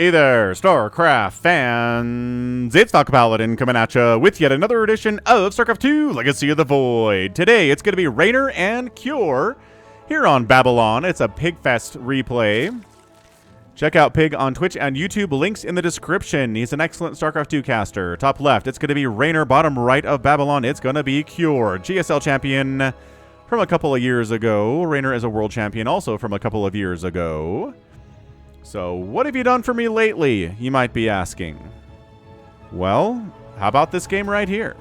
Hey there, StarCraft fans! It's Falcon Paladin coming at you with yet another edition of StarCraft 2 Legacy of the Void. Today, it's going to be Reynor and Cure here on Babylon. It's a Pigfest replay. Check out Pig on Twitch and YouTube. Links in the description. He's an excellent StarCraft 2 caster. Top left, it's going to be Reynor. Bottom right of Babylon, it's going to be Cure. GSL champion from a couple of years ago. Reynor is a world champion also from a couple of years ago. So, what have you done for me lately, you might be asking? Well, how about this game right here?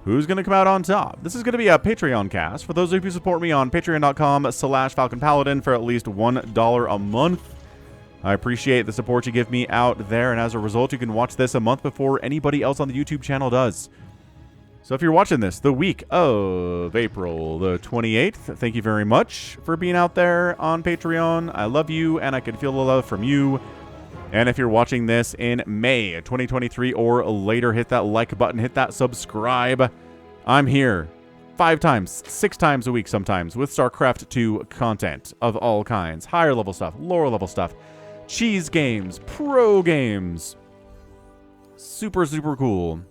Who's going to come out on top? This is going to be a Patreon cast. For those of you who support me on patreon.com/FalconPaladin for at least $1 a month. I appreciate the support you give me out there, and as a result, you can watch this a month before anybody else on the YouTube channel does. So if you're watching this the week of April the 28th, thank you very much for being out there on Patreon. I love you, and I can feel the love from you. And if you're watching this in May 2023 or later, hit that like button, hit that subscribe. I'm here 5 times, 6 times a week sometimes with StarCraft 2 content of all kinds. Higher level stuff, lower level stuff, cheese games, pro games. Super, super cool.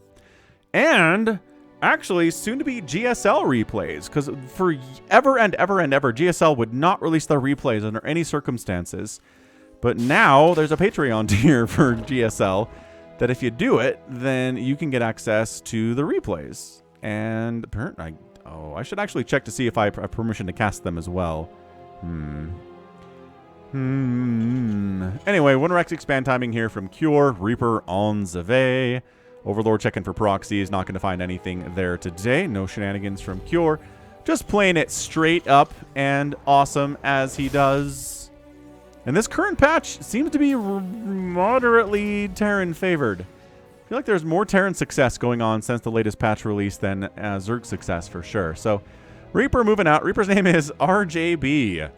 And actually, soon to be GSL replays, because for ever and ever and ever, GSL would not release their replays under any circumstances. But now there's a Patreon tier for GSL that if you do it, then you can get access to the replays. And apparently, I should actually check to see if I have permission to cast them as well. Anyway, Winrex expand timing here from Cure, Reaper on the way. Overlord checking for proxies, not going to find anything there today. No shenanigans from Cure. Just playing it straight up and awesome as he does. And this current patch seems to be moderately Terran favored. I feel like there's more Terran success going on since the latest patch release than Zerg success for sure. So, Reaper moving out. Reaper's name is RJB.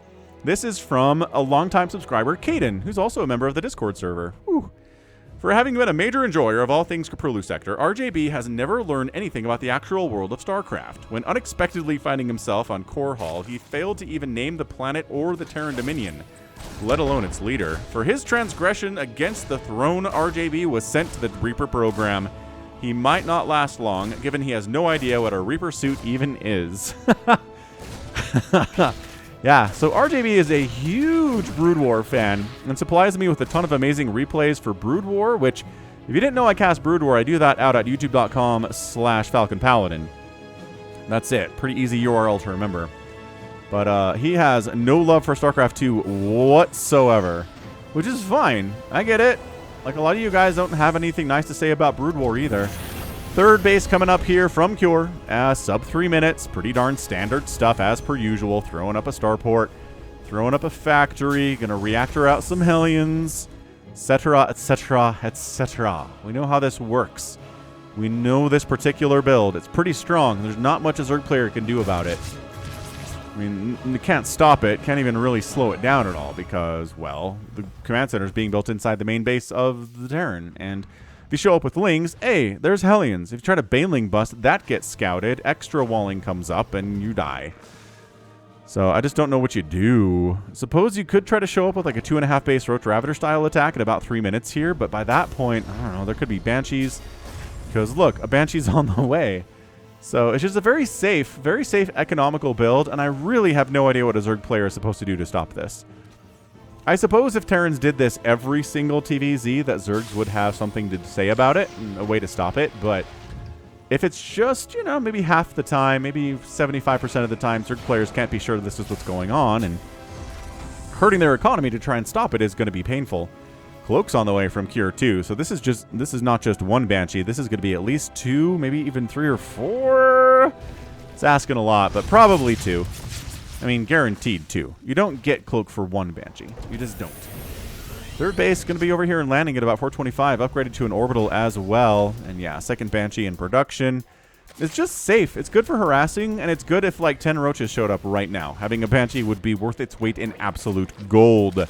This is from a longtime subscriber, Caden, who's also a member of the Discord server. Whew. For having been a major enjoyer of all things Caprulu Sector, RJB has never learned anything about the actual world of StarCraft. When unexpectedly finding himself on Core Hall, he failed to even name the planet or the Terran Dominion, let alone its leader. For his transgression against the throne, RJB was sent to the Reaper program. He might not last long, given he has no idea what a Reaper suit even is. Yeah, so RJB is a huge Brood War fan and supplies me with a ton of amazing replays for Brood War, which, if you didn't know I cast Brood War, I do that out at youtube.com/FalconPaladin. That's it. Pretty easy URL to remember. But he has no love for StarCraft 2 whatsoever, which is fine. I get it. Like, a lot of you guys don't have anything nice to say about Brood War either. Third base coming up here from Cure. Sub 3 minutes. Pretty darn standard stuff as per usual. Throwing up a starport. Throwing up a factory. Gonna reactor out some Hellions. Etc, etc, etc. We know how this works. We know this particular build. It's pretty strong. There's not much a Zerg player can do about it. I mean, you can't stop it. Can't even really slow it down at all because, well, the command center is being built inside the main base of the Terran. And if you show up with Lings, hey, there's Hellions. If you try to Baneling bust, that gets scouted. Extra walling comes up, and you die. So I just don't know what you do. Suppose you could try to show up with like a 2.5 base Roach Ravager style attack in about 3 minutes here, but by that point, I don't know, there could be Banshees. Because look, a Banshee's on the way. So it's just a very safe, economical build, and I really have no idea what a Zerg player is supposed to do to stop this. I suppose if Terrans did this every single TVZ, that Zergs would have something to say about it and a way to stop it, but if it's just, you know, maybe half the time, maybe 75% of the time, Zerg players can't be sure this is what's going on, and hurting their economy to try and stop it is going to be painful. Cloak's on the way from Cure too, so this is not just one Banshee, this is going to be at least 2, maybe even 3 or 4. It's asking a lot, but probably 2. I mean, guaranteed 2. You don't get Cloak for 1 Banshee. You just don't. Third base is going to be over here and landing at about 425, upgraded to an orbital as well. And yeah, second Banshee in production. It's just safe. It's good for harassing, and it's good if like 10 Roaches showed up right now. Having a Banshee would be worth its weight in absolute gold.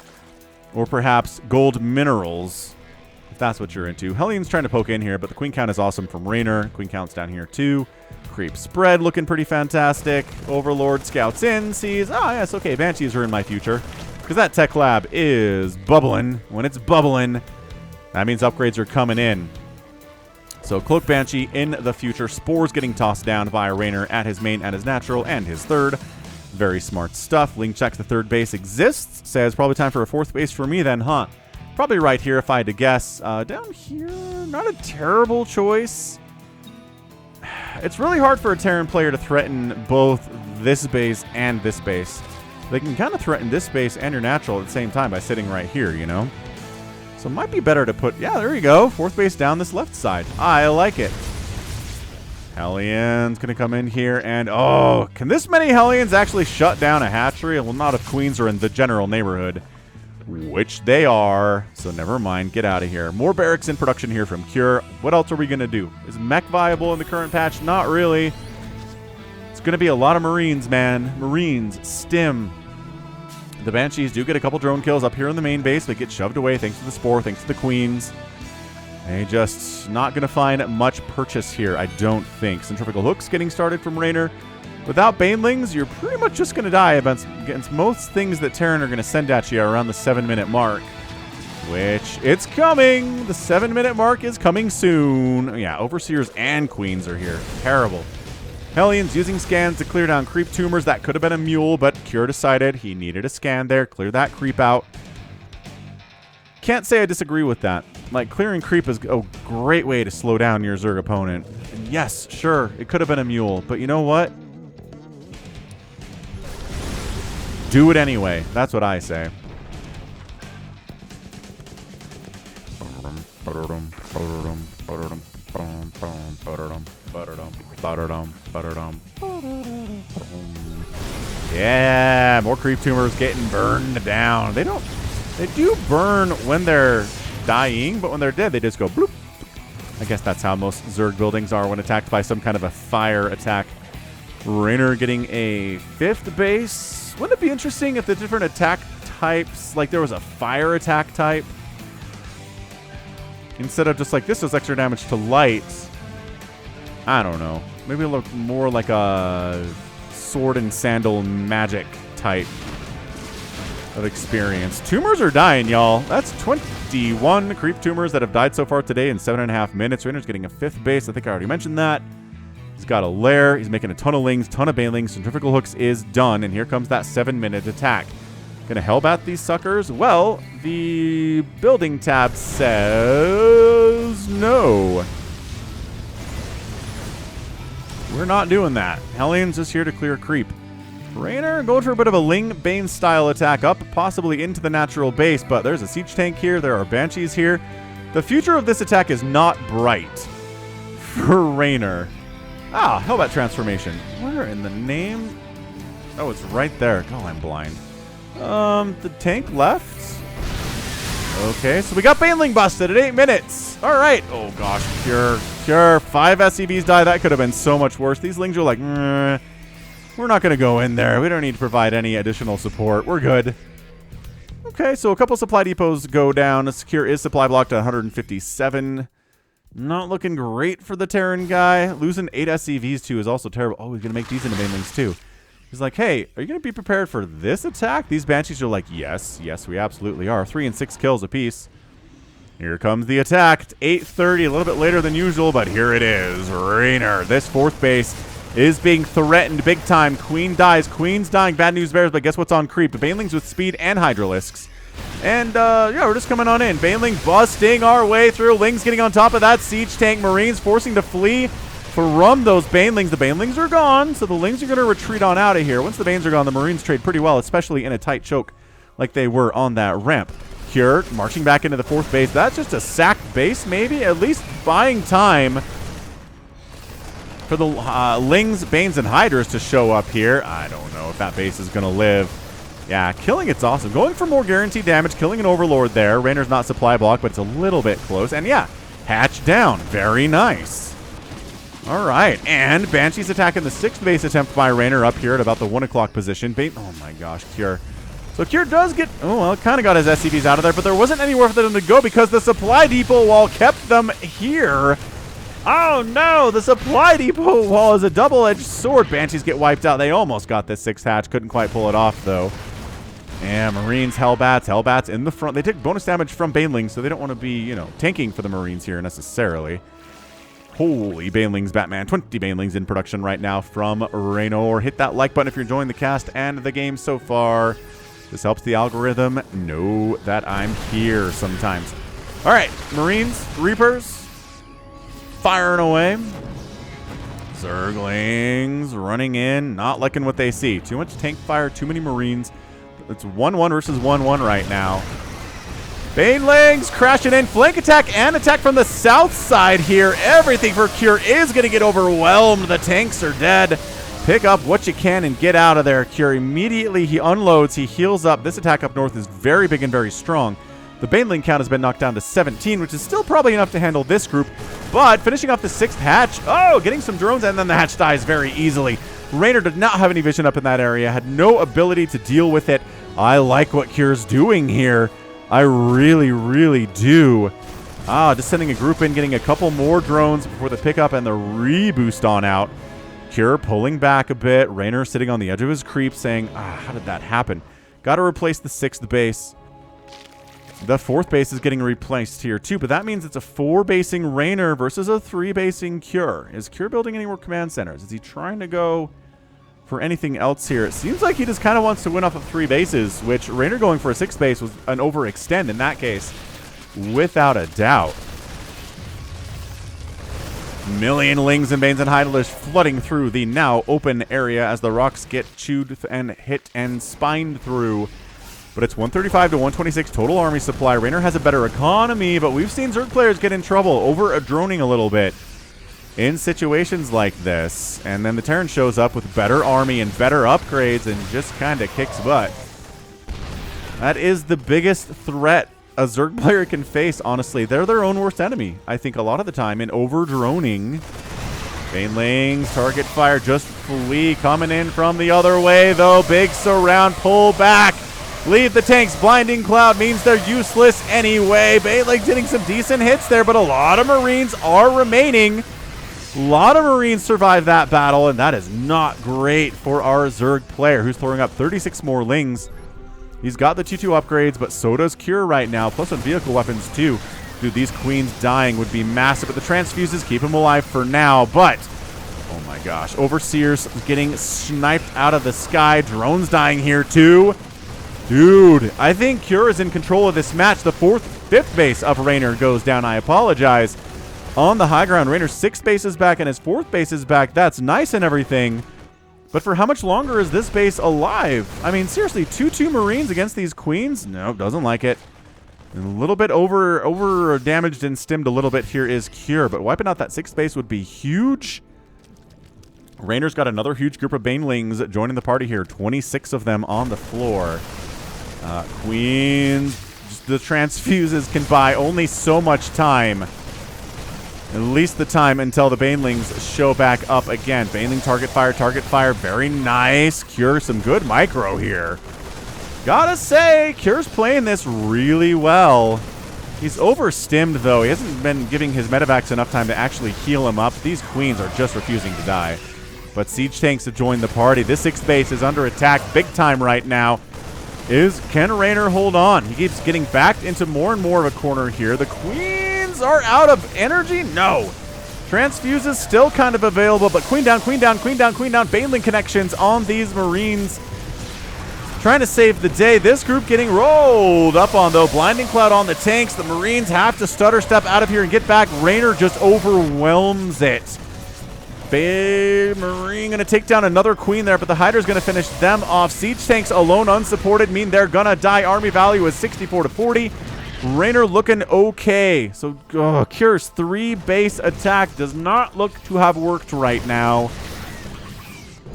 Or perhaps gold minerals, if that's what you're into. Hellion's trying to poke in here, but the Queen Count is awesome from Reynor. Queen Count's down here too. Creep spread looking pretty fantastic. Overlord scouts in, sees, oh yes, okay, Banshees are in my future. because that tech lab is bubbling. When it's bubbling, that means upgrades are coming in. So Cloak Banshee in the future. Spores getting tossed down by Reynor at his main, at his natural, and his third. Very smart stuff. Link checks the third base exists. Says probably time for a fourth base for me then, huh? Probably right here if I had to guess. Down here, not a terrible choice. It's really hard for a Terran player to threaten both this base and this base. They can kind of threaten this base and your natural at the same time by sitting right here, you know? So it might be better to put... Yeah, there you go. Fourth base down this left side. I like it. Hellions going to come in here and... Oh, can this many Hellions actually shut down a hatchery? Well, not if Queens are in the general neighborhood. Which they are. So never mind. Get out of here. More barracks in production here from Cure. What else are we going to do? Is mech viable in the current patch? Not really. It's going to be a lot of Marines, man. Marines. Stim. The Banshees do get a couple drone kills up here in the main base. They get shoved away thanks to the Spore, thanks to the Queens. They just not going to find much purchase here, I don't think. Centrifugal Hooks getting started from Reynor. Without Banelings, you're pretty much just going to die against most things that Terran are going to send at you around the 7-minute mark. Which, it's coming! The 7-minute mark is coming soon. Yeah, Overseers and Queens are here. Terrible. Hellions using scans to clear down creep tumors. That could have been a mule, but Cure decided he needed a scan there. Clear that creep out. Can't say I disagree with that. Like, clearing creep is a great way to slow down your Zerg opponent. And yes, sure, it could have been a mule, but you know what? Do it anyway. That's what I say. Yeah, more creep tumors getting burned down. They do burn when they're dying, but when they're dead, they just go bloop. I guess that's how most Zerg buildings are when attacked by some kind of a fire attack. Reynor getting a 5th base. Wouldn't it be interesting if the different attack types, like there was a fire attack type, instead of just like this does extra damage to light? I don't know. Maybe look more like a sword and sandal magic type of experience. Tumors are dying, y'all. That's 21 creep tumors that have died so far today in 7.5 minutes. Reynor's getting a 5th base. I think I already mentioned that. He's got a lair. He's making a ton of lings, ton of banelings. Centrifugal Hooks is done, and here comes that 7-minute attack. Gonna hellbat these suckers? Well, the building tab says no. We're not doing that. Hellions is here to clear creep. Reynor going for a bit of a Ling Bane style attack up, possibly into the natural base, but there's a siege tank here. There are Banshees here. The future of this attack is not bright for Reynor. Ah, Hellbat transformation. Where in the name? Oh, it's right there. Oh, I'm blind. The tank left. Okay, so we got Baneling busted at 8 minutes. All right. Oh, gosh. Cure. 5 SCVs die. That could have been so much worse. These Lings are like, we're not going to go in there. We don't need to provide any additional support. We're good. Okay, so a couple supply depots go down. Secure is supply blocked at 157. Not looking great for the Terran guy. Losing 8 SCVs too is also terrible. Oh, he's going to make these into Banelings too. He's like, hey, are you going to be prepared for this attack? These Banshees are like, yes, we absolutely are. 3 and 6 kills apiece. Here comes the attack. 8:30, a little bit later than usual, but here it is. Reynor, this 4th base is being threatened big time. Queen dies. Queen's dying. Bad news bears, but guess what's on creep? The Banelings with speed and Hydralisks. And, yeah, we're just coming on in. Baneling busting our way through. Lings getting on top of that siege tank. Marines forcing to flee from those Banelings. The Banelings are gone, so the Lings are going to retreat on out of here. Once the Banes are gone, the Marines trade pretty well, especially in a tight choke like they were on that ramp. Cure marching back into the 4th base. That's just a sacked base, maybe? At least buying time for the Lings, Banes, and Hydras to show up here. I don't know if that base is going to live. Yeah, killing it's awesome. Going for more guaranteed damage, killing an Overlord there. Reynor's not supply block, but it's a little bit close. And yeah, hatch down. Very nice. All right, and Banshee's attacking the 6th base attempt by Reynor up here at about the 1 o'clock position. Oh my gosh, Cure. So Cure does get, oh, well, kind of got his SCVs out of there, but there wasn't anywhere for them to go because the supply depot wall kept them here. Oh no, the supply depot wall is a double-edged sword. Banshees get wiped out. They almost got this 6th hatch. Couldn't quite pull it off, though. And Marines, Hellbats in the front. They take bonus damage from Banelings, so they don't want to be, you know, tanking for the Marines here necessarily. Holy Banelings, Batman. 20 Banelings in production right now from Reynor. Hit that like button if you're enjoying the cast and the game so far. This helps the algorithm know that I'm here sometimes. All right, Marines, Reapers, firing away. Zerglings running in, not liking what they see. Too much tank fire, too many Marines. It's 1-1 versus 1-1 right now. Banelings crashing in. Flank attack and attack from the south side here. Everything for Cure is going to get overwhelmed. The tanks are dead. Pick up what you can and get out of there, Cure. Immediately he unloads. He heals up. This attack up north is very big and very strong. The Baneling count has been knocked down to 17, which is still probably enough to handle this group. But finishing off the 6th hatch. Oh, getting some drones, and then the hatch dies very easily. Reynor did not have any vision up in that area, had no ability to deal with it. I like what Cure's doing here. I really, really do. Just sending a group in, getting a couple more drones before the pickup and the reboost on out. Cure pulling back a bit. Reynor sitting on the edge of his creep saying, how did that happen? Got to replace the 6th base. The 4th base is getting replaced here too, but that means it's a 4-basing Reynor versus a 3-basing Cure. Is Cure building any more command centers? Is he trying to go for anything else here? It seems like he just kind of wants to win off of 3 bases, which Reynor going for a 6th base was an overextend in that case, without a doubt. Millionlings and Banes and Hydralish flooding through the now open area as the rocks get chewed and hit and spined through. But it's 135 to 126 total army supply. Reynor has a better economy, but we've seen Zerg players get in trouble over droning a little bit in situations like this. And then the Terran shows up with better army and better upgrades and just kind of kicks butt. That is the biggest threat a Zerg player can face, honestly. They're their own worst enemy, I think, a lot of the time in over-droning. Banelings, target fire, just flee. Coming in from the other way, though. Big surround, pull back. Leave the tanks. Blinding Cloud means they're useless anyway. Banelings getting some decent hits there, but a lot of Marines are remaining. A lot of Marines survive that battle, and that is not great for our Zerg player, who's throwing up 36 more Lings. He's got the 2-2 upgrades, but so does Cure right now, plus on vehicle weapons too. Dude, these queens dying would be massive, but the transfuses keep him alive for now. But, oh my gosh, Overseers getting sniped out of the sky. Drones dying here too. Dude, I think Cure is in control of this match. The 5th base of Reynor goes down. I apologize. On the high ground, Reynor's 6th base is back and his 4th base is back. That's nice and everything. But for how much longer is this base alive? I mean, seriously, 2-2 Marines against these queens? Nope, doesn't like it. And a little bit over damaged and stimmed a little bit here is Cure, but wiping out that 6th base would be huge. Reynor's got another huge group of Banelings joining the party here. 26 of them on the floor. Queens, the transfuses can buy only so much time. At least the time until the Banelings show back up again. Baneling target fire. Very nice. Cure, some good micro here. Gotta say, Cure's playing this really well. He's overstimmed, though. He hasn't been giving his medevacs enough time to actually heal him up. These queens are just refusing to die. But siege tanks have joined the party. This 6th base is under attack big time right now. Can Reynor hold on? He keeps getting backed into more and more of a corner here. The queens are out of energy? No. Transfuse is still kind of available, but queen down. Baneling connections on these Marines. Trying to save the day. This group getting rolled up on, though. Blinding Cloud on the tanks. The Marines have to stutter step out of here and get back. Reynor just overwhelms it. Marine going to take down another queen there, but the Hydra's going to finish them off. Siege tanks alone unsupported mean they're going to die. Army value is 64 to 40. Reynor looking okay. So Cure's 3-base attack does not look to have worked right now.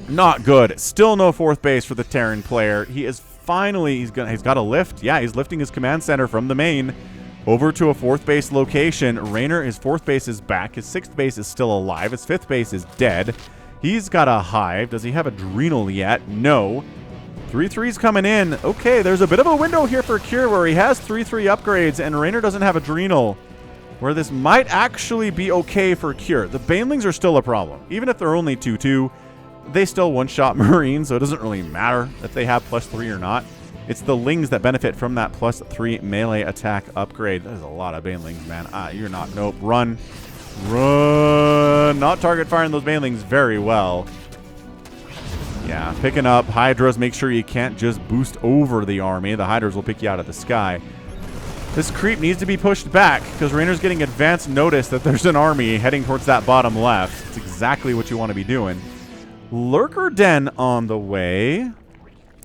Not good. Still no 4th base for the Terran player. He is finally, he's got a lift. Yeah, he's lifting his command center from the main over to a 4th base location. Reynor, his 4th base is back. His 6th base is still alive. His 5th base is dead. He's got a hive. Does he have Adrenal yet? No. 3-3's coming in. Okay, there's a bit of a window here for Cure where he has 3-3 upgrades and Reynor doesn't have Adrenal, where this might actually be okay for Cure. The Banelings are still a problem. Even if they're only 2-2, they still one-shot Marines, so it doesn't really matter if they have +3 or not. It's the Lings that benefit from that +3 melee attack upgrade. That is a lot of Banelings, man. You're not. Nope. Run. Run. Not target firing those Banelings very well. Yeah, picking up Hydras. Make sure you can't just boost over the army. The Hydras will pick you out of the sky. This creep needs to be pushed back because Reynor's getting advanced notice that there's an army heading towards that bottom left. It's exactly what you want to be doing. Lurker Den on the way.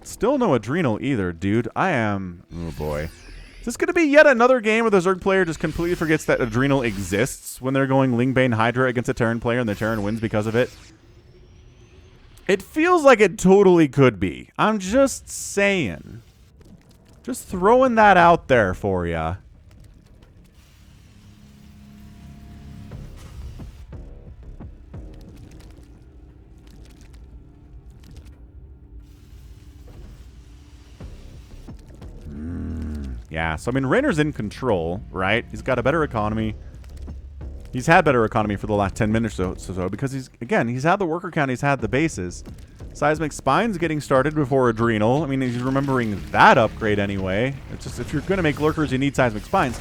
Still no Adrenal either, dude. Oh boy. Is this going to be yet another game where the Zerg player just completely forgets that Adrenal exists when they're going Lingbane Hydra against a Terran player and the Terran wins because of it? It feels like it totally could be. I'm just saying. Just throwing that out there for ya. Yeah, so I mean, Reynor's in control, right? He's got a better economy. He's had better economy for the last 10 minutes or so because he's had the worker count, he's had the bases. Seismic Spine's getting started before Adrenal. I mean, he's remembering that upgrade anyway. It's just, if you're going to make Lurkers, you need Seismic Spines.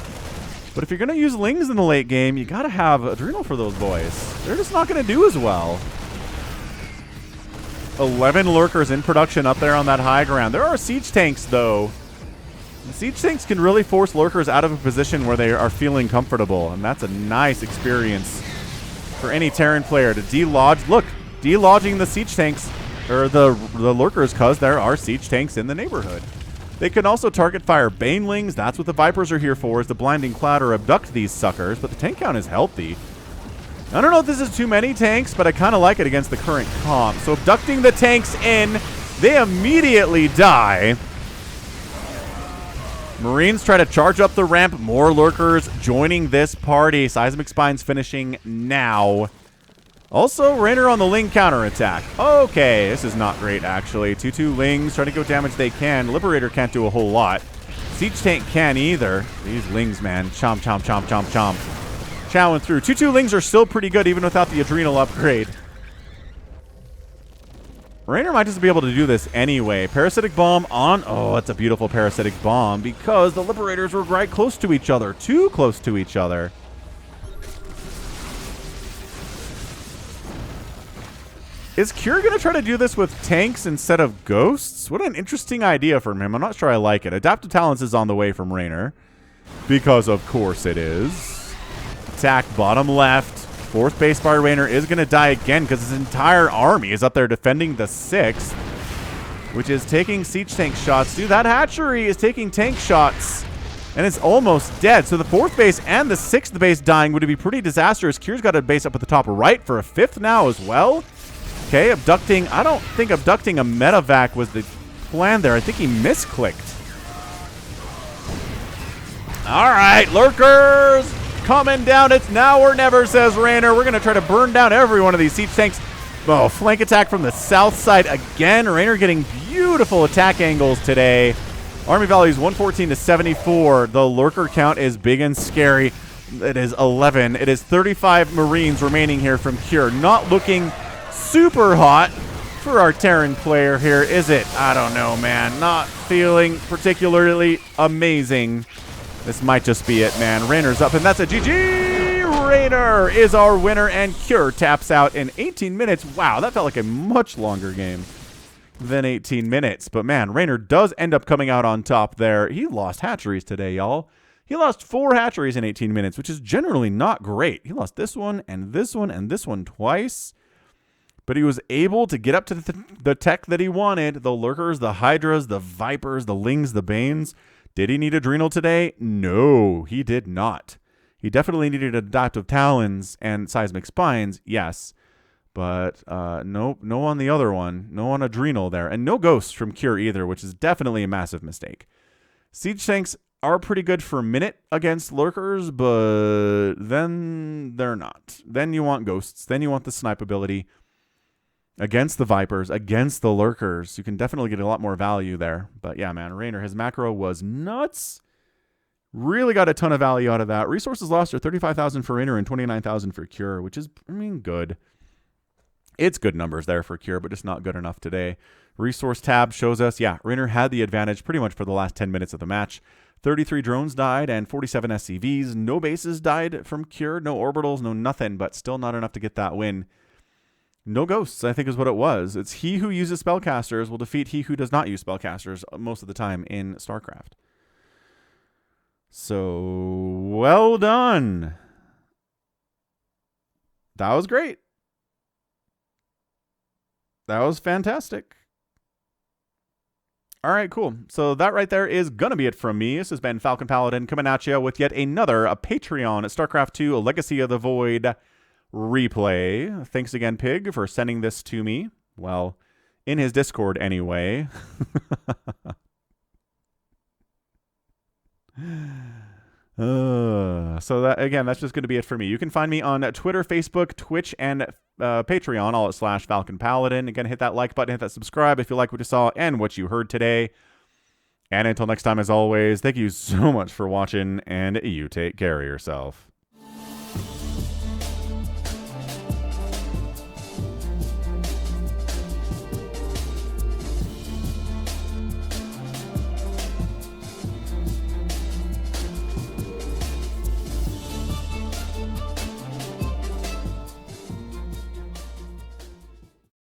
But if you're going to use Lings in the late game, you got to have Adrenal for those boys. They're just not going to do as well. 11 Lurkers in production up there on that high ground. There are siege tanks, though. The siege tanks can really force Lurkers out of a position where they are feeling comfortable, and that's a nice experience for any Terran player to delodge. Look, delodging the siege tanks, or the Lurkers, because there are siege tanks in the neighborhood. They can also target fire Banelings. That's what the Vipers are here for, is the Blinding Cloud or abduct these suckers, but the tank count is healthy. I don't know if this is too many tanks, but I kind of like it against the current comp. So abducting the tanks in, they immediately die. Marines try to charge up the ramp. More Lurkers joining this party. Seismic Spines finishing now. Also, Reynor on the Ling counterattack. Okay, this is not great, actually. 2-2 Lings trying to go damage they can. Liberator can't do a whole lot. Siege Tank can't either. These Lings, man. Chomp, chomp, chomp, chomp, chomp. Chowing through. 2-2 Lings are still pretty good, even without the Adrenal upgrade. Reynor might just be able to do this anyway. Parasitic Bomb on. Oh, that's a beautiful Parasitic Bomb because the Liberators were right close to each other. Too close to each other. Is Cure going to try to do this with tanks instead of ghosts? What an interesting idea from him. I'm not sure I like it. Adaptive Talents is on the way from Reynor. Because of course it is. Attack bottom left. Fourth base by Reynor is going to die again because his entire army is up there defending the 6th, which is taking siege tank shots. Dude, that hatchery is taking tank shots, and it's almost dead. So the 4th base and the 6th base dying would be pretty disastrous. Cure's got a base up at the top right for a 5th now as well. Okay, abducting. I don't think abducting a medevac was the plan there. I think he misclicked. All right, Lurkers. Coming down, it's now or never, says Reynor. We're going to try to burn down every one of these siege tanks. Oh, flank attack from the south side again. Reynor getting beautiful attack angles today. Army values 114 to 74. The Lurker count is big and scary. It is 11. It is 35 Marines remaining here from Cure. Not looking super hot for our Terran player here, is it? I don't know, man. Not feeling particularly amazing. This might just be it, man. Reynor's up, and that's a GG! Reynor is our winner, and Cure taps out in 18 minutes. Wow, that felt like a much longer game than 18 minutes. But, man, Reynor does end up coming out on top there. He lost hatcheries today, y'all. He lost 4 hatcheries in 18 minutes, which is generally not great. He lost this one, and this one, and this one twice. But he was able to get up to the tech that he wanted. The Lurkers, the Hydras, the Vipers, the Lings, the Banes. Did he need Adrenal today? No, he did not. He definitely needed Adaptive Talons and Seismic Spines, yes. But no on the other one. No on Adrenal there. And no Ghosts from Cure either, which is definitely a massive mistake. Siege Tanks are pretty good for a minute against Lurkers, but then they're not. Then you want Ghosts. Then you want the snipe ability. Against the Vipers, against the Lurkers. You can definitely get a lot more value there. But yeah, man, Reynor, his macro was nuts. Really got a ton of value out of that. Resources lost are 35,000 for Reynor and 29,000 for Cure, which is, I mean, good. It's good numbers there for Cure, but just not good enough today. Resource tab shows us, yeah, Reynor had the advantage pretty much for the last 10 minutes of the match. 33 drones died and 47 SCVs. No bases died from Cure, no orbitals, no nothing, but still not enough to get that win. No ghosts, I think is what it was. It's he who uses spellcasters will defeat he who does not use spellcasters most of the time in StarCraft. So, well done. That was great. That was fantastic. All right, cool. So that right there is going to be it from me. This has been Falcon Paladin coming at you with yet another Patreon StarCraft 2 Legacy of the Void replay. Thanks again, Pig, for sending this to me. Well, in his Discord anyway. So that again, that's just going to be it for me. You can find me on Twitter, Facebook, Twitch, and Patreon, all at /Falcon Paladin. Again, hit that like button, hit that subscribe if you like what you saw and what you heard today. And until next time, as always, thank you so much for watching, and you take care of yourself.